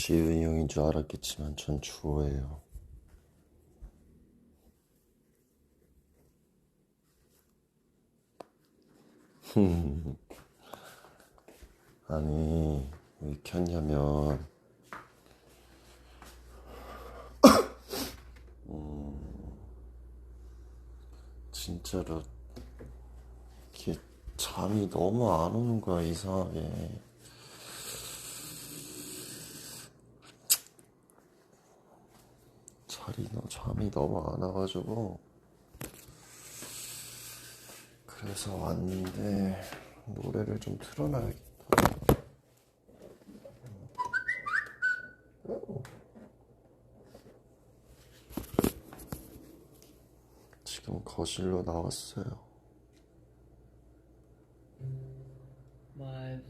지윤이 형인 줄 알았겠지만 전 주호예요. 아니 왜 켰냐면 진짜로 이게 잠이 너무 안 오는 거야. 이상하게 잠이 너무 안 와가지고 그래서 왔는데 노래를 좀 틀어놔야겠다. 지금 거실로 나왔어요. My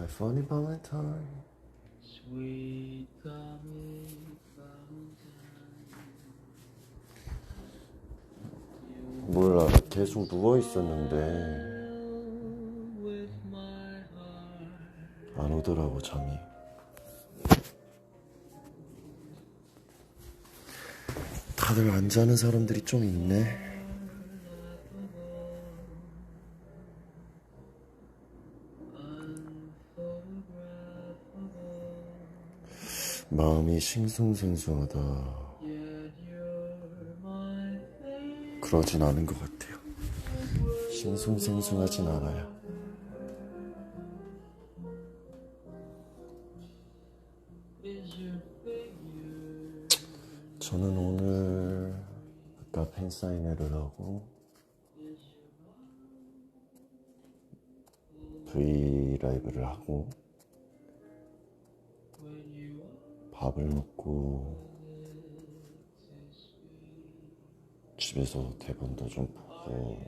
funny Valentine. Sweet comic Valentine. 몰라, 계속 누워있었는데 With my heart. 안 오더라고 잠이. 다들 안 자는 사람들이 좀 있네. 마음이 싱숭생숭하다. 그러진 않은 것 같아요. 싱숭생숭하진 않아요. 저는 오늘 아까 팬사인회를 하고 브이라이브를 하고 밥을 먹고 집에서 대본도 좀 보고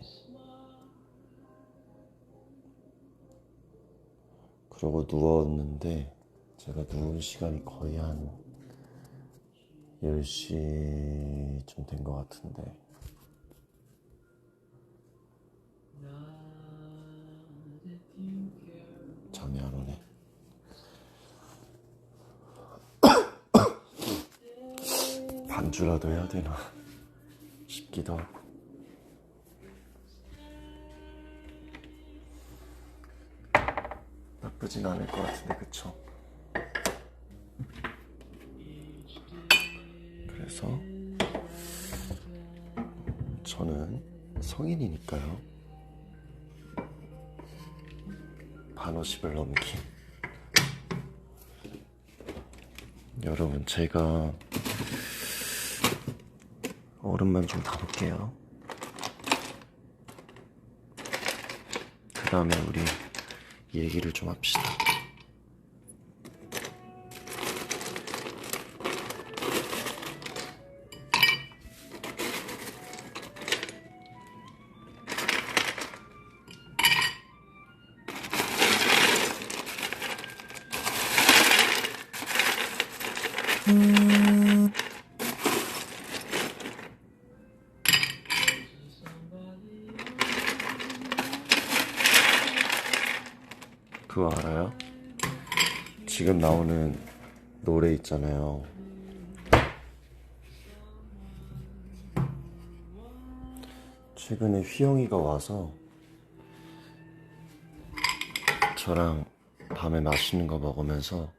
그러고 누웠는데 제가 누운 시간이 거의 한 10시쯤 된 것 같은데 잠이 안 오네. 반주라도 해야 되나 싶기도 하고. 나쁘진 않을 것 같은데, 그쵸? 그래서 저는 성인이니까요. 반 50을 넘긴 여러분, 제가 얼음만 좀 담을게요. 그 다음에 우리 얘기를 좀 합시다. 그거 알아요? 지금 나오는 노래 있잖아요. 최근에 휘영이가 와서 저랑 밤에 맛있는 거 먹으면서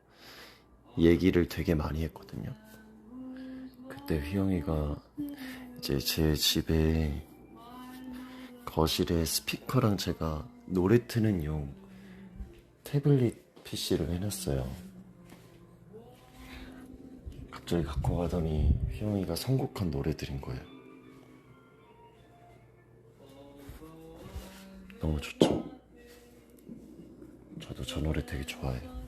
얘기를 되게 많이 했거든요. 그때 휘영이가 이제 제 집에 거실에 스피커랑 제가 노래 트는 용 태블릿 PC를 해놨어요. 갑자기 갖고 가더니 휘영이가 선곡한 노래들인 거예요. 너무 좋죠? 저도 저 노래 되게 좋아해요.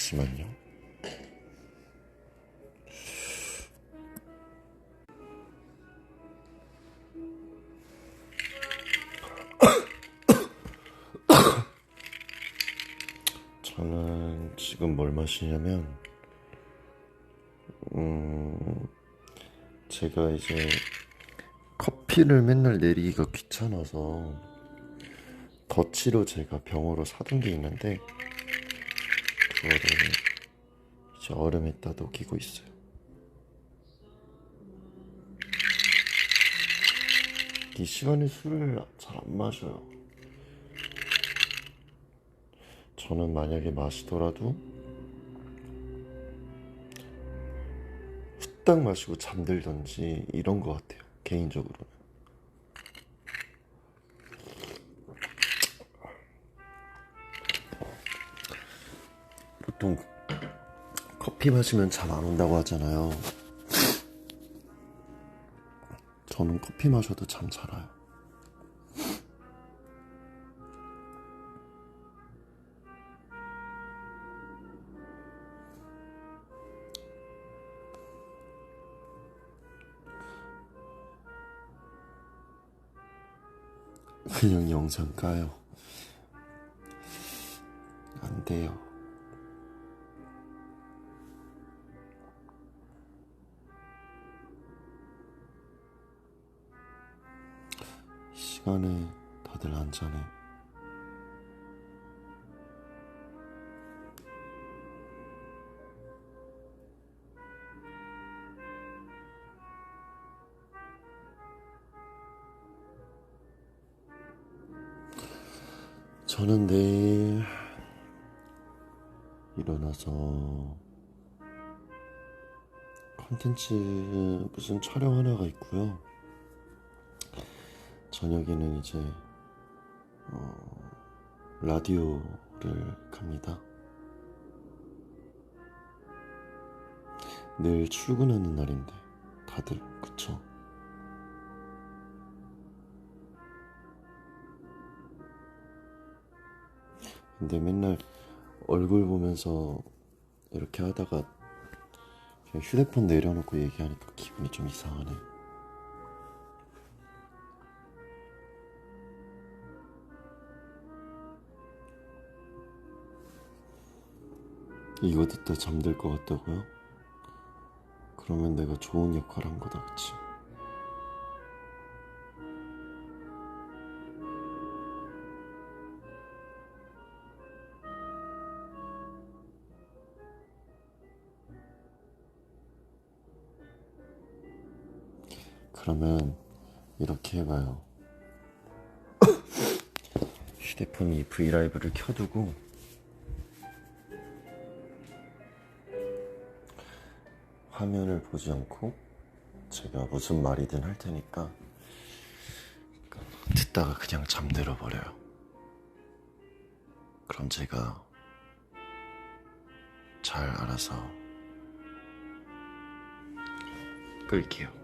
잠시만요. 저는 지금 뭘 마시냐면, 제가 이제 커피를 맨날 내리기가 귀찮아서 더치로 제가 병으로 사둔 게 있는데, 그거를 이제 얼음에다 녹이고 있어요. 이 시간에 술을 잘 안 마셔요. 저는 만약에 마시더라도 후딱 마시고 잠들던지 이런 것 같아요, 개인적으로는. 보통 커피 마시면 잠 안 온다고 하잖아요. 저는 커피 마셔도 잠 잘 와요. 그냥 영상 까요. 안 돼요. 이 시간에 다들 안 자네. 저는 내일 일어나서 컨텐츠 무슨 촬영 하나가 있고요. 저녁에는 이제 라디오를 갑니다. 내일 출근하는 날인데 다들 그쵸? 근데 맨날 얼굴 보면서 이렇게 하다가 그냥 휴대폰 내려놓고 얘기하니까 기분이 좀 이상하네. 이거 듣다 잠들 것 같다고요? 그러면 내가 좋은 역할 한 거다, 그치? 그러면 이렇게 해봐요. 휴대폰 이 브이라이브를 켜두고 화면을 보지 않고 제가 무슨 말이든 할 테니까 듣다가 그냥 잠들어 버려요. 그럼 제가 잘 알아서 끌게요.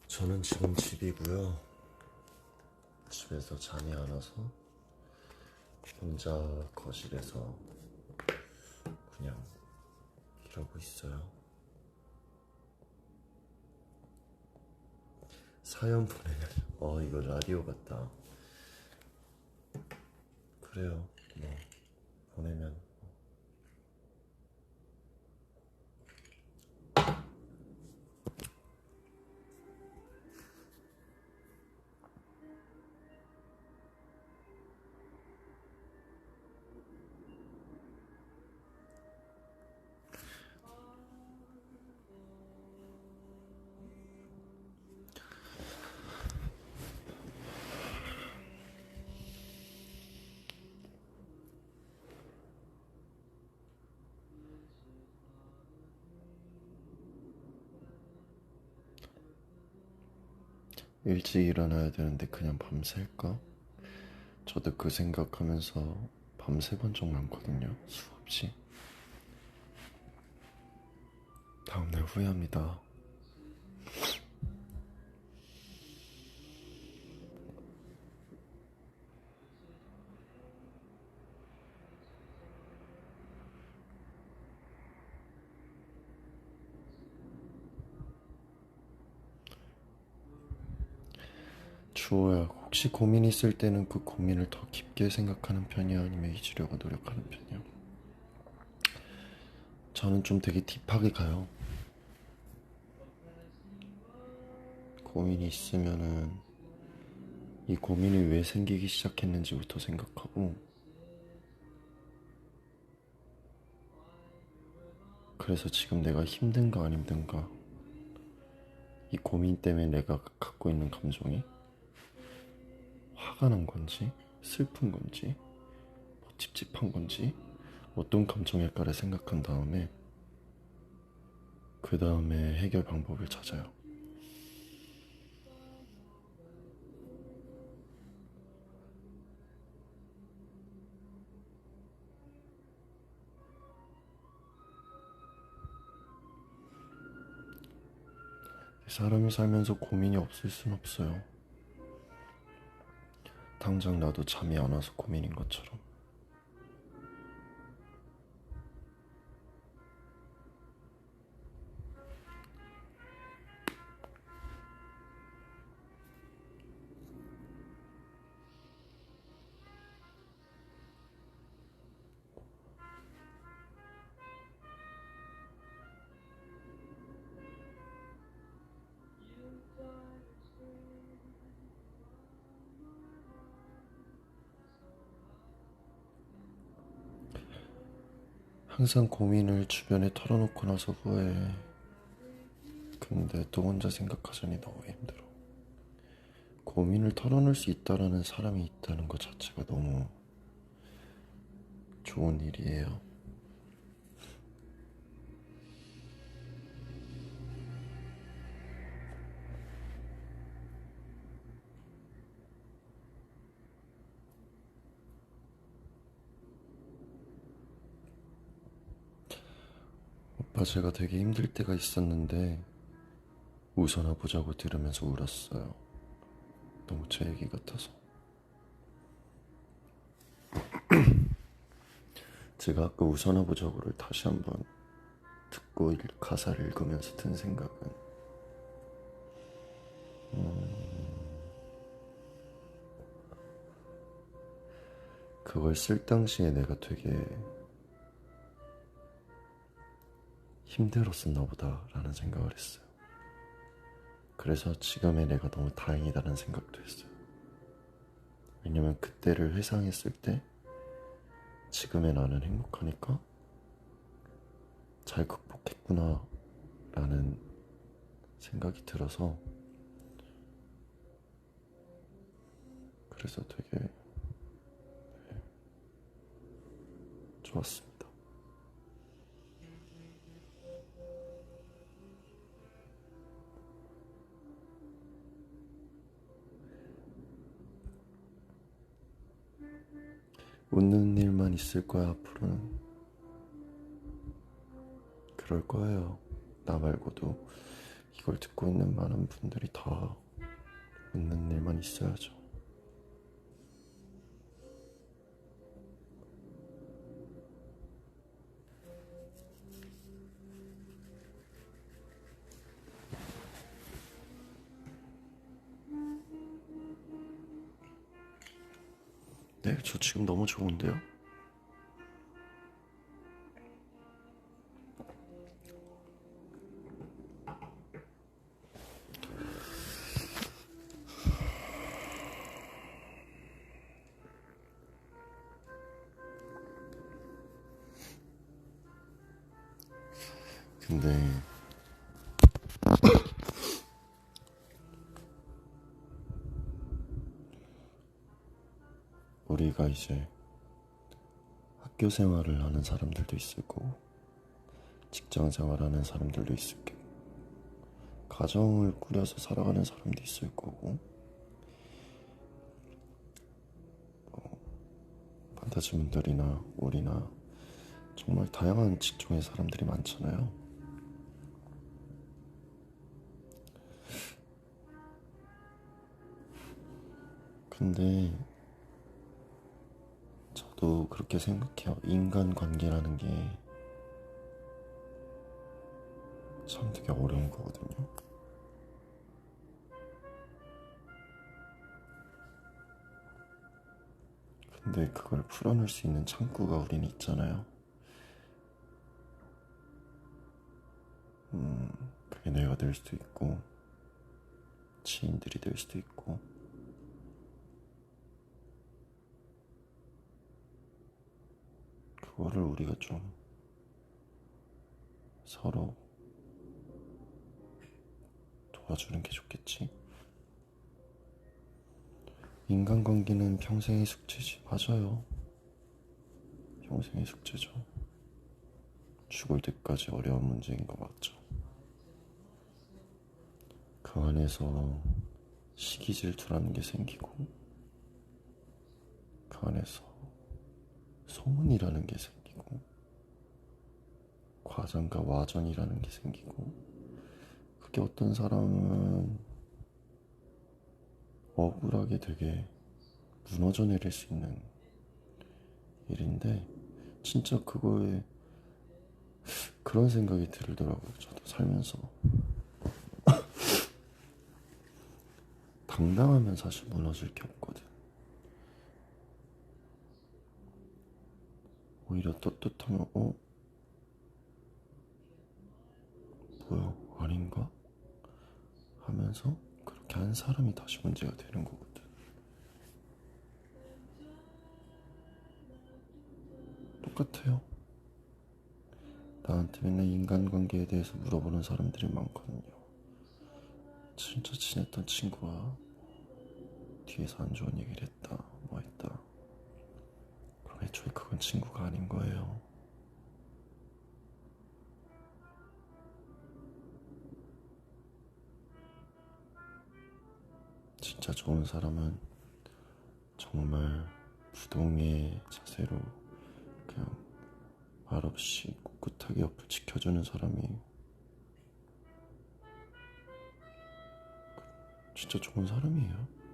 저는 지금 집이고요. 집에서 잠이 안 와서 혼자 거실에서 그냥 이러고 있어요. 사연 보내면 이거 라디오 같다. 그래요. 뭐 보내면 일찍 일어나야 되는데 그냥 밤샐까? 저도 그 생각하면서 밤새 본 적 많거든요. 수없이. 다음날 후회합니다. 주호야, 혹시 고민 있을 때는 그 고민을 더 깊게 생각하는 편이야? 아니면 잊으려고 노력하는 편이야? 저는 좀 되게 딥하게 가요. 고민이 있으면은 이 고민이 왜 생기기 시작했는지부터 생각하고, 그래서 지금 내가 힘든가 안 힘든가, 이 고민 때문에 내가 갖고 있는 감정이 화가 난 건지 슬픈 건지 뭐 찝찝한 건지 어떤 감정일까를 생각한 다음에 그 다음에 해결 방법을 찾아요. 사람이 살면서 고민이 없을 순 없어요. 당장 나도 잠이 안 와서 고민인 것처럼. 항상 고민을 주변에 털어놓고 나서 후회해. 근데 또 혼자 생각하자니 너무 힘들어. 고민을 털어놓을 수 있다라는 사람이 있다는 것 자체가 너무 좋은 일이에요. 오빠, 제가 되게 힘들 때가 있었는데 웃어나 보자고 들으면서 울었어요. 너무 제 얘기 같아서. 제가 아까 웃어나 보자고를 다시 한번 듣고 가사를 읽으면서 든 생각은, 그걸 쓸 당시에 내가 되게 힘들었었나 보다라는 생각을 했어요. 그래서 지금의 내가 너무 다행이다라는 생각도 했어요. 왜냐면 그때를 회상했을 때 지금의 나는 행복하니까 잘 극복했구나 라는 생각이 들어서, 그래서 되게 좋았습니다. 웃는 일만 있을 거야, 앞으로는. 그럴 거예요. 나 말고도 이걸 듣고 있는 많은 분들이 다 웃는 일만 있어야죠. 네, 저 지금 너무 좋은데요? 근데 우리가 이제 학교 생활을 하는 사람들도 있을 거고 직장 생활하는 사람들도 있을 가정을 꾸려서 살아가는 사람도 있을 거고, 판타지분들이나 우리나 정말 다양한 직종의 사람들이 많잖아요. 근데 저도 그렇게 생각해요. 인간관계라는 게 참 되게 어려운 거거든요. 근데 그걸 풀어낼 수 있는 창구가 우린 있잖아요. 그게 내가 될 수도 있고, 지인들이 될 수도 있고, 그거를 우리가 좀 서로 도와주는 게 좋겠지. 인간관계는 평생의 숙제지. 맞아요. 평생의 숙제죠. 죽을 때까지 어려운 문제인 거 맞죠. 그 안에서 시기 질투라는 게 생기고, 그 안에서 소문이라는 게 생기고, 과전과 와전이라는 게 생기고, 그게 어떤 사람은 억울하게 되게 무너져 내릴 수 있는 일인데, 진짜 그거에 그런 생각이 들더라고요. 저도 살면서 당당하면 사실 무너질 게 없거든. 오히려 떳떳하면 뭐야 아닌가 하면서 그렇게 한 사람이 다시 문제가 되는 거거든. 똑같아요. 나한테 맨날 인간관계에 대해서 물어보는 사람들이 많거든요. 진짜 친했던 친구가 뒤에서 안 좋은 얘기를 했다, 뭐 했다. 그럼 애초에 그건 친구가 아닌 거예요. 진짜 좋은 사람은 정말 부동의 자세로 그냥 말없이 꿋꿋하게 옆을 지켜주는 사람이 진짜 좋은 사람이에요.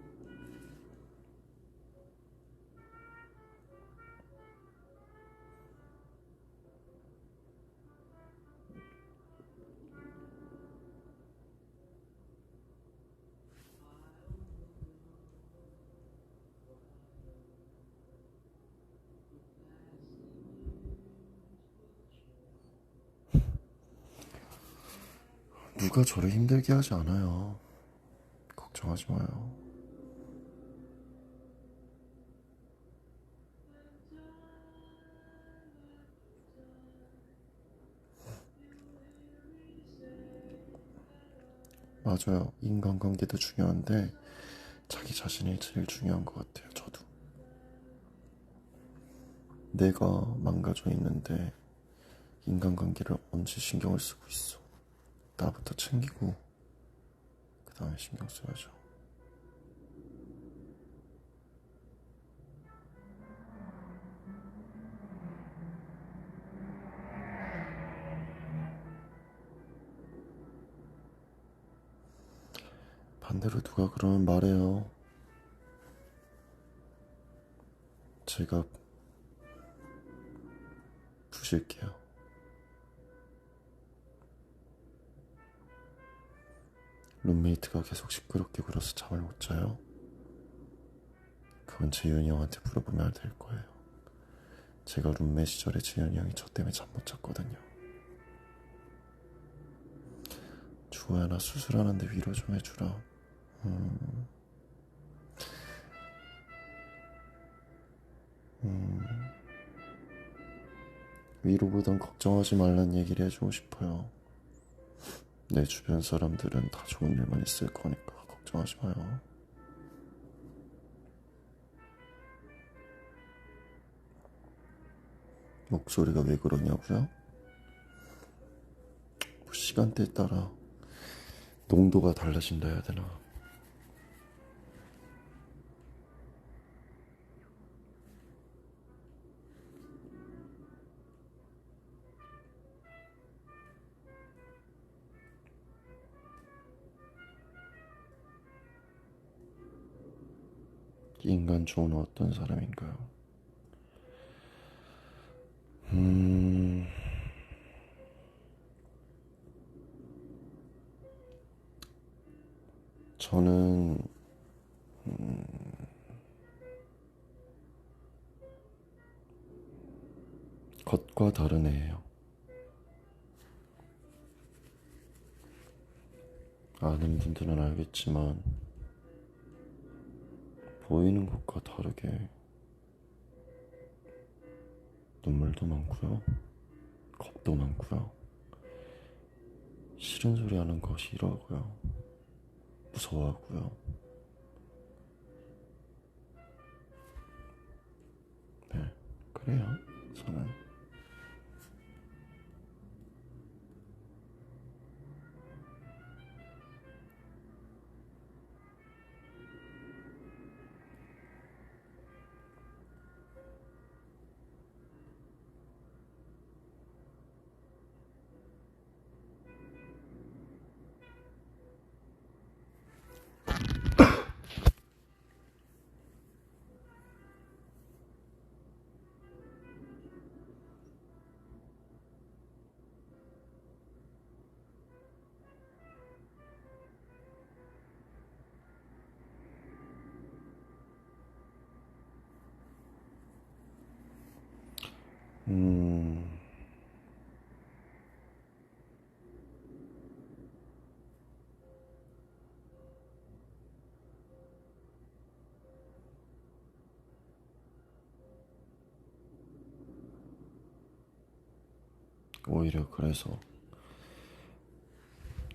누가 저를 힘들게 하지 않아요. 걱정하지 마요. 맞아요. 인간관계도 중요한데 자기 자신이 제일 중요한 것 같아요. 저도. 내가 망가져 있는데 인간관계를 언제 신경을 쓰고 있어. 나부터 챙기고 그 다음에 신경 써야죠. 반대로 누가 그러면 말해요. 제가 부실게요. 룸메이트가 계속 시끄럽게 굴어서 잠을 못 자요. 그건 재윤이 형한테 물어보면 될 거예요. 제가 룸메 시절에 재윤이 형이 저 때문에 잠 못 잤거든요. 주호야 나 수술하는데 위로 좀 해주라. 위로보단 걱정하지 말란 얘기를 해주고 싶어요. 내 주변 사람들은 다 좋은 일만 있을 거니까 걱정하지 마요. 목소리가 왜 그러냐고요? 뭐 시간대에 따라 농도가 달라진다 해야 되나? 이 인간 좋은 어떤 사람인가요? 저는 겉과 다른 애예요. 아는 분들은 알겠지만 보이는 것과 다르게 눈물도 많고요, 겁도 많고요, 싫은 소리 하는 거 싫어하고요, 무서워하고요. 네, 그래요. 저는 오히려 그래서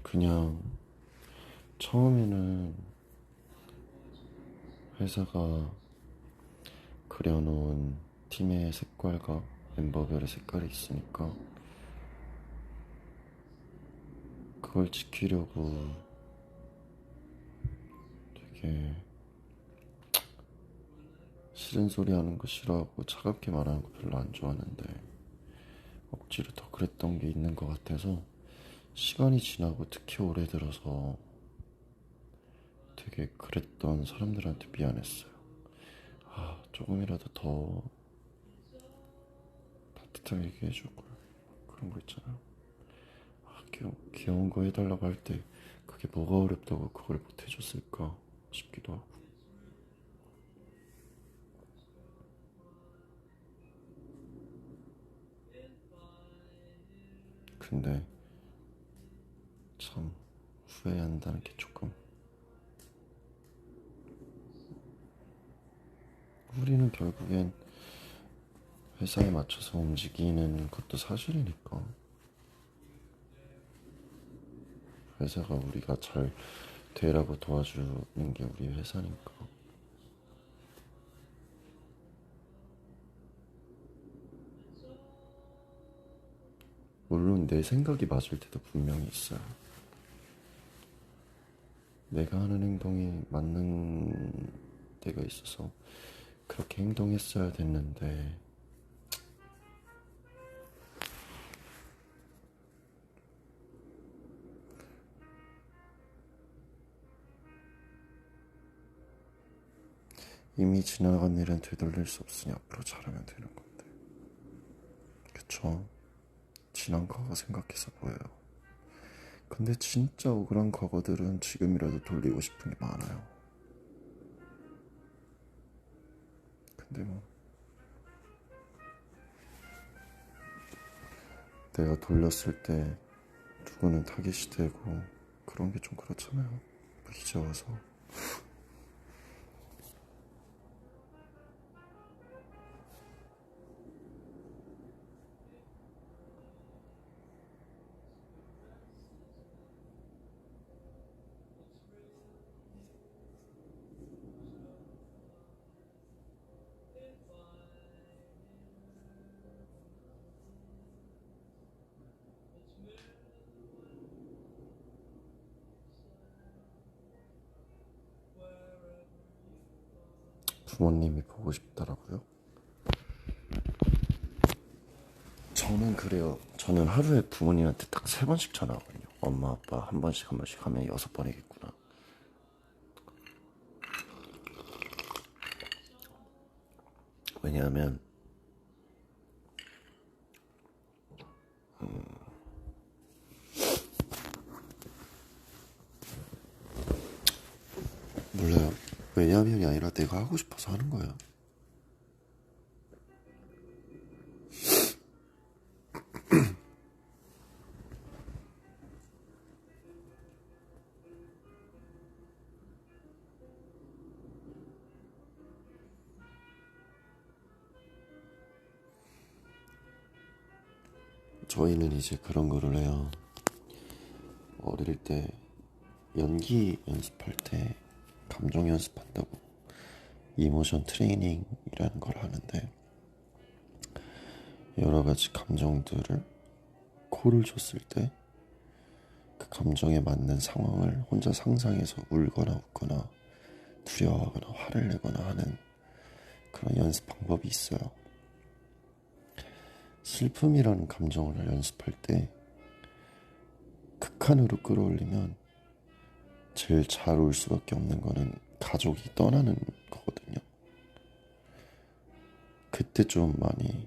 그냥 처음에는 회사가 그려놓은 팀의 색깔과 멤버별의 색깔이 있으니까 그걸 지키려고 되게 싫은 소리 하는 거 싫어하고 차갑게 말하는 거 별로 안 좋아하는데 억지로 더 그랬던 게 있는 것 같아서 시간이 지나고 특히 오래 들어서 되게 그랬던 사람들한테 미안했어요. 조금이라도 더 따뜻하게 얘기해줄 걸. 그런 거 있잖아요. 귀여운 거 해달라고 할 때 그게 뭐가 어렵다고 그걸 못 해줬을까 싶기도 하고. 근데 참 후회한다는 게 조금. 우리는 결국엔 회사에 맞춰서 움직이는 것도 사실이니까. 회사가 우리가 잘 되라고 도와주는 게 우리 회사니까. 물론 내 생각이 맞을 때도 분명히 있어요. 내가 하는 행동이 맞는 때가 있어서 그렇게 행동했어야 됐는데 이미 지나간 일은 되돌릴 수 없으니 앞으로 잘하면 되는 건데. 그쵸? 지난 과거 생각해서 보여요. 근데 진짜 억울한 과거들은 지금이라도 돌리고 싶은 게 많아요. 근데 뭐 내가 돌렸을 때 누구는 타깃이 되고 그런 게 좀 그렇잖아요. 이제 와서. 부모님이 보고 싶더라고요. 저는 그래요. 저는 하루에 부모님한테 딱 3번씩 전화하거든요. 엄마 아빠 한 번씩 하면 6번이겠구나. 왜냐하면 몰라요. 왜냐하면이 아니라 내가 하고 싶어서 하는 거예요. 저희는 이제 그런 거를 해요. 어릴 때 연기 연습할 때 감정 연습한다고 이모션 트레이닝이라는 걸 하는데, 여러 가지 감정들을 코를 줬을 때 그 감정에 맞는 상황을 혼자 상상해서 울거나 웃거나 두려워하거나 화를 내거나 하는 그런 연습 방법이 있어요. 슬픔이라는 감정을 연습할 때 극한으로 끌어올리면 제일 잘 올 수밖에 없는 거는 가족이 떠나는 거거든요. 그때 좀 많이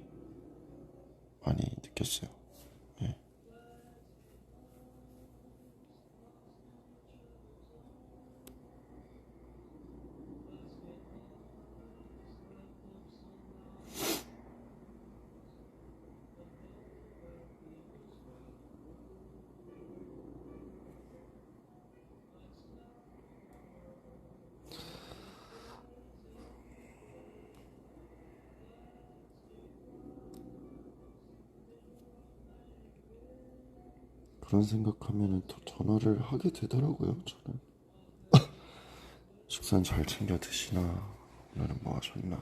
느꼈어요. 네. 그런 생각하면은 더 전화를 하게 되더라고요. 저는 식사는 잘 챙겨 드시나, 오늘은 뭐 하셨나.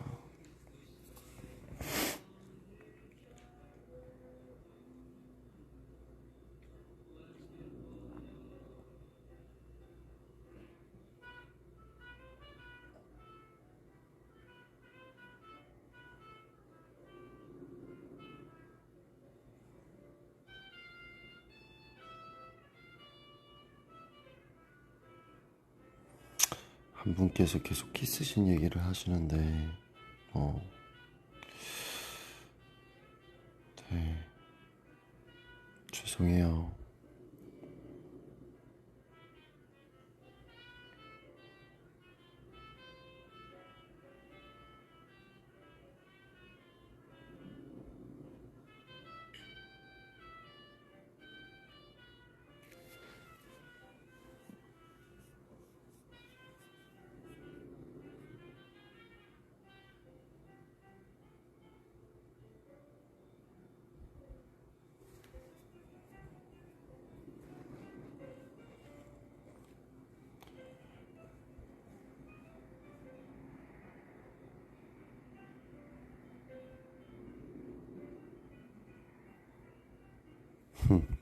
한 분께서 계속 키스신 얘기를 하시는데, 네, 죄송해요.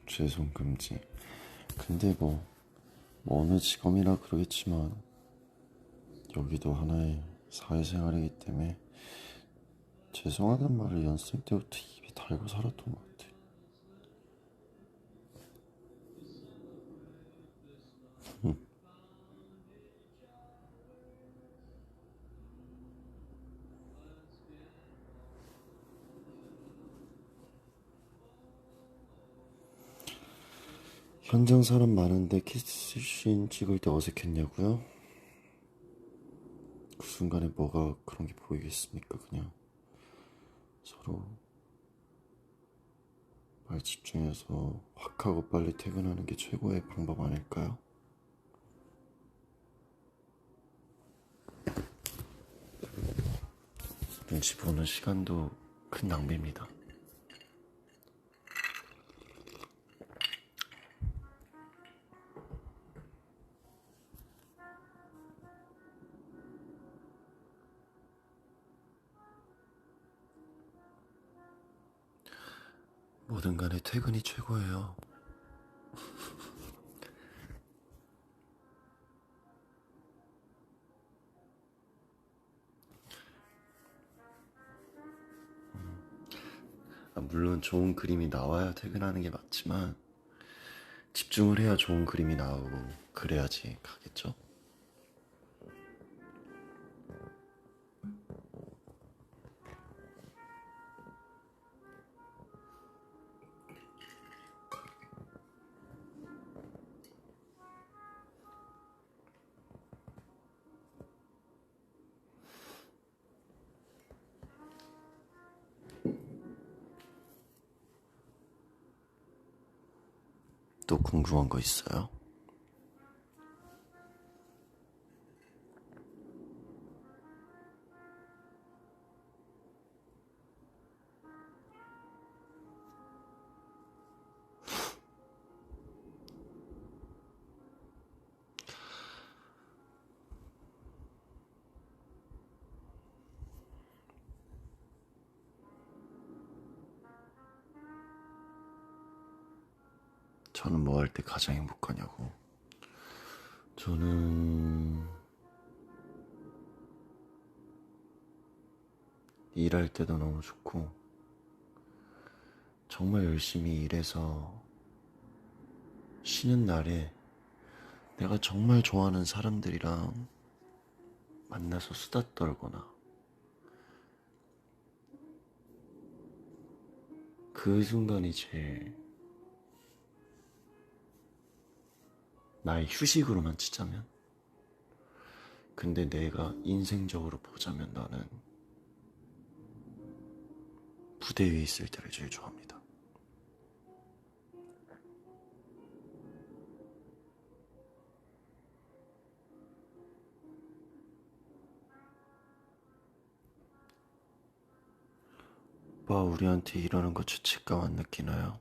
죄송 금지. 근데 뭐 어느 직업이나 그러겠지만 여기도 하나의 사회생활이기 때문에 죄송하단 말을 연습생 때부터 입에 달고 살았던 것 같아. 현장 사람 많은데 키스씬 찍을 때 어색했냐고요? 그 순간에 뭐가 그런 게 보이겠습니까? 그냥 서로 말 집중해서 확 하고 빨리 퇴근하는 게 최고의 방법 아닐까요? 눈치 보는 시간도 큰 낭비입니다. 뭐든 간에 퇴근이 최고예요. 물론 좋은 그림이 나와야 퇴근하는 게 맞지만 집중을 해야 좋은 그림이 나오고 그래야지 가겠죠? 또 궁금한 거 있어요? 저는 뭐 할 때 가장 행복하냐고? 저는 일할 때도 너무 좋고 정말 열심히 일해서 쉬는 날에 내가 정말 좋아하는 사람들이랑 만나서 수다 떨거나 그 순간이 제일 나의 휴식으로만 치자면, 근데 내가 인생적으로 보자면 나는 무대 위에 있을 때를 제일 좋아합니다. 오빠 우리한테 이러는 거 죄책감 안 느끼나요?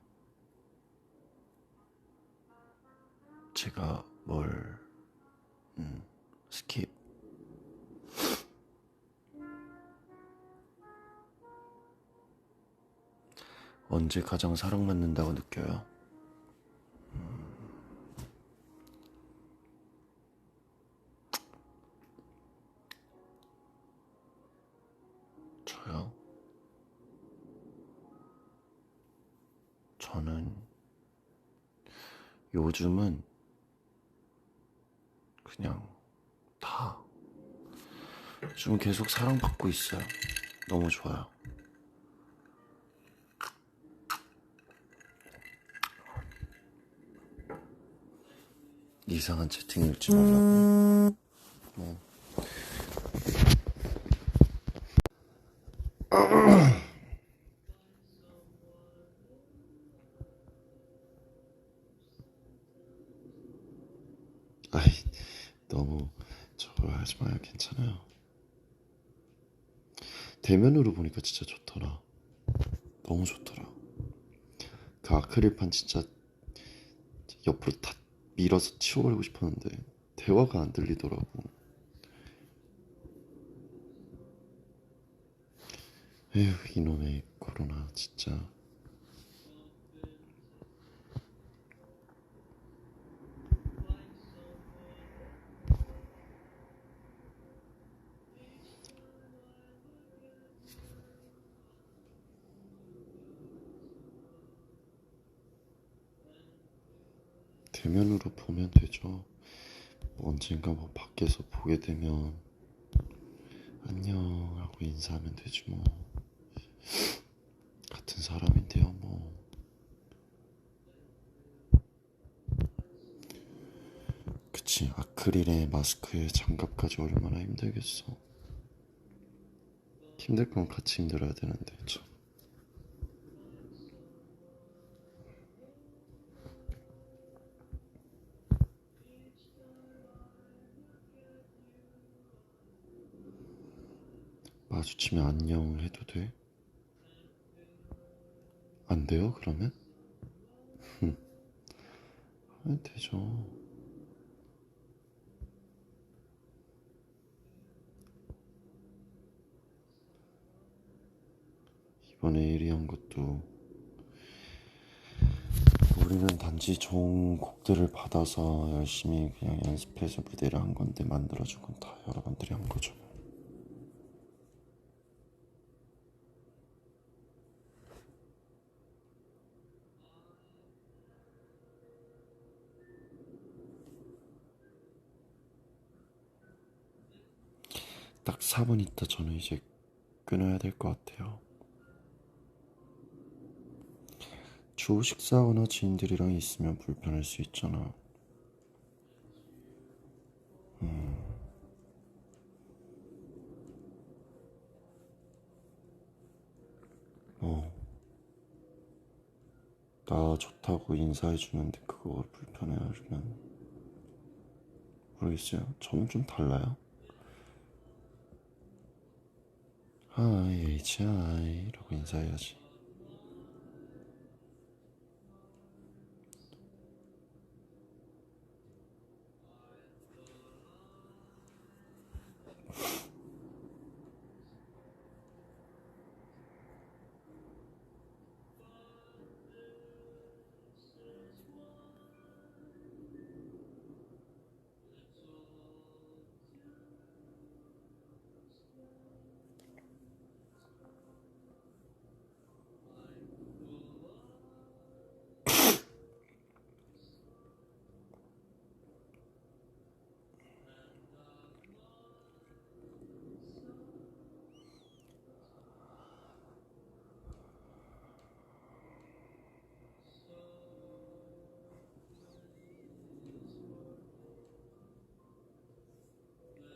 제가 스킵. 언제 가장 사랑받는다고 느껴요? 저요? 저는 요즘은 그냥 다 요즘 계속 사랑받고 있어요. 너무 좋아요. 이상한 채팅 읽지 말라고. 뭐. 아이, 너무 저거 하지 마요. 괜찮아요. 대면으로 보니까 진짜 좋더라. 너무 좋더라. 그 아크릴판 진짜 옆으로 다 밀어서 치워버리고 싶었는데 대화가 안 들리더라고. 에휴, 이놈의 코로나 진짜. 대면으로 보면 되죠. 뭐 언젠가 뭐 밖에서 보게 되면 안녕 하고 인사하면 되지 뭐. 같은 사람인데요 뭐. 그치, 아크릴에 마스크에 장갑까지 얼마나 힘들겠어. 힘들 건 같이 힘들어야 되는데 참. 마주치면 안녕 해도 돼? 안 돼요 그러면? 하면 되죠. 이번에 1위 한 것도 우리는 단지 좋은 곡들을 받아서 열심히 그냥 연습해서 무대를 한 건데 만들어준 건 다 여러분들이 한 거죠. 딱 4분 있다 저는 이제 끊어야 될 것 같아요. 주호 식사하거나 지인들이랑 있으면 불편할 수 있잖아. 어, 나 좋다고 인사해 주는데 그거 불편해하면 모르겠어요. 저는 좀 달라요. 하이 HI 라고 인사해야지.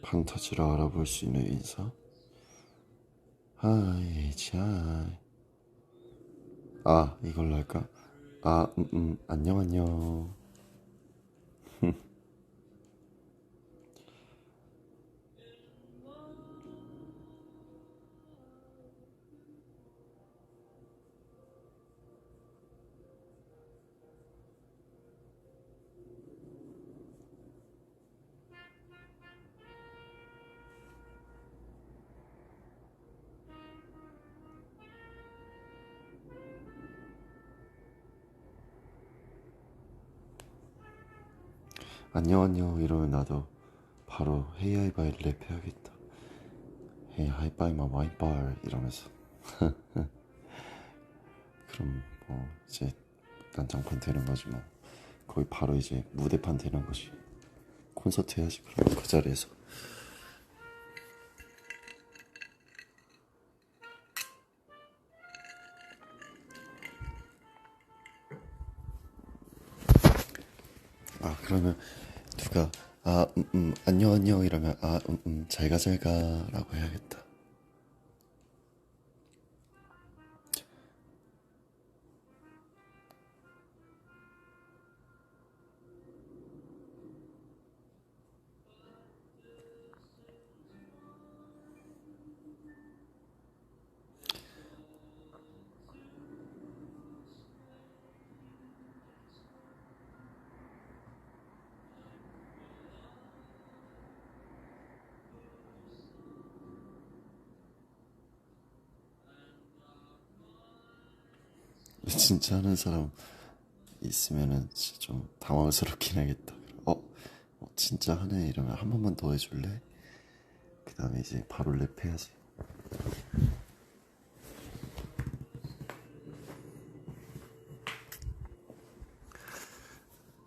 판타지를 알아볼 수 있는 인사? 하이 HI. 아, 이걸로 할까? 아, 안녕 안녕. 안녕 안녕 이러면 나도 바로 헤이 하이바이 랩 해야겠다. 헤이 하이바이 마 와인바 이러면서. 그럼 뭐 이제 난장판 되는 거지 뭐. 거의 바로 이제 무대판 되는 거지. 콘서트 해야지 그럼 그 자리에서. 아 그러면 누가 안녕 안녕 이러면 잘가 잘가 라고 해야겠다. 진짜 하는 사람 있으면은 진짜 좀 당황스럽긴 하겠다. 진짜 하네 이러면 한 번만 더 해줄래? 그 다음에 이제 바로 랩해야지.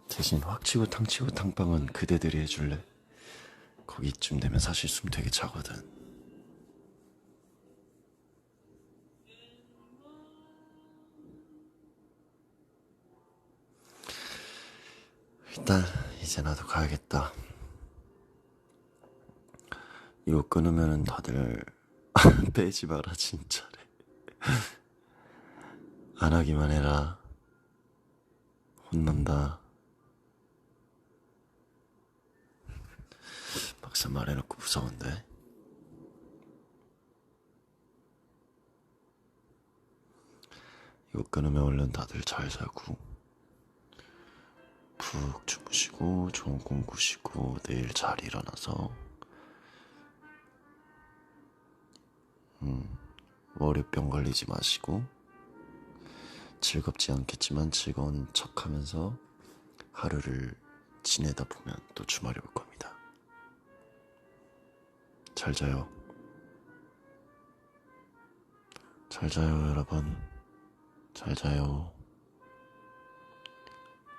대신 확치고 탕치고 탕빵은 그대들이 해줄래? 거기쯤 되면 사실 숨 되게 차거든. 일단 이제 나도 가야겠다. 이거 끊으면은 다들 빼지 마라 진짜래. 안 하기만 해라. 혼난다. 막상 말해놓고 무서운데. 이거 끊으면 얼른 다들 잘 자고 푹 주무시고 좋은 꿈 꾸시고 내일 잘 일어나서 월요병 걸리지 마시고 즐겁지 않겠지만 즐거운 척하면서 하루를 지내다 보면 또 주말이 올 겁니다. 잘 자요. 잘 자요 여러분. 잘 자요.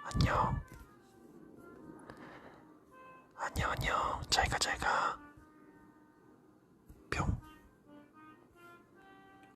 안녕. 안녕 안녕. 잘 가 잘 가.